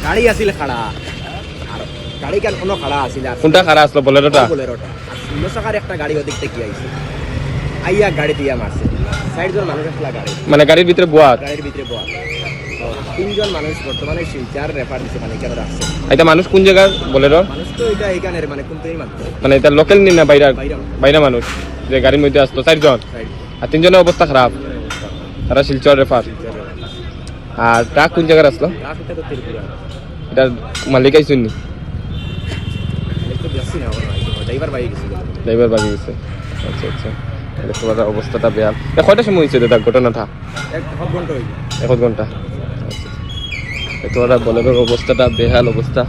গাড়ি আছিল খাড়া আর গাড়ি কেন কোনো খাড়া আছিল আর কোনটা খারাপ আসলো বোলেরোটা? বোলেরোটা আর 16 চাকার একটা গাড়ি ওদিক থেকে আইছে আইয়া গাড়ি দিয়া মারছে 60 জন মানুষ আসলা গাড়ি মানে গাড়ির ভিতরে বুয়া গাড়ির ভিতরে বল 3 জন মানুষ বর্তমানে শিলচার রেফার দিছে মানে কেন রাখছে এটা মানুষ কোন জায়গার বোলেরোর? মানুষ তো এটা এইখানের মানে কোম্পানির মাত্র মানে এটা লোকাল নি না বাইরে বাইরে বাইরে মানুষ যে গাড়ির মধ্যে আসলো 4 জন আর 3 জনের অবস্থা খারাপ তারা শিলচর রেফার। আর ট্রাক কোন জায়গার আসলো? রাস্তা তো ত্রিপুরা এটার মালিক আইসুন নি? একটু বেশি না ড্রাইভার বাইরে গেছে ড্রাইভার বাগি গেছে। আচ্ছা আচ্ছা দেখতে পারা অবস্থাটা বেয়া। কয়টার সময় হয়েছে দাদা ঘটনাটা? এক ঘন্টা হইল 1 ঘন্টা। আচ্ছা দেখতে পারা বোলেরোর অবস্থাটা বেহাল অবস্থা।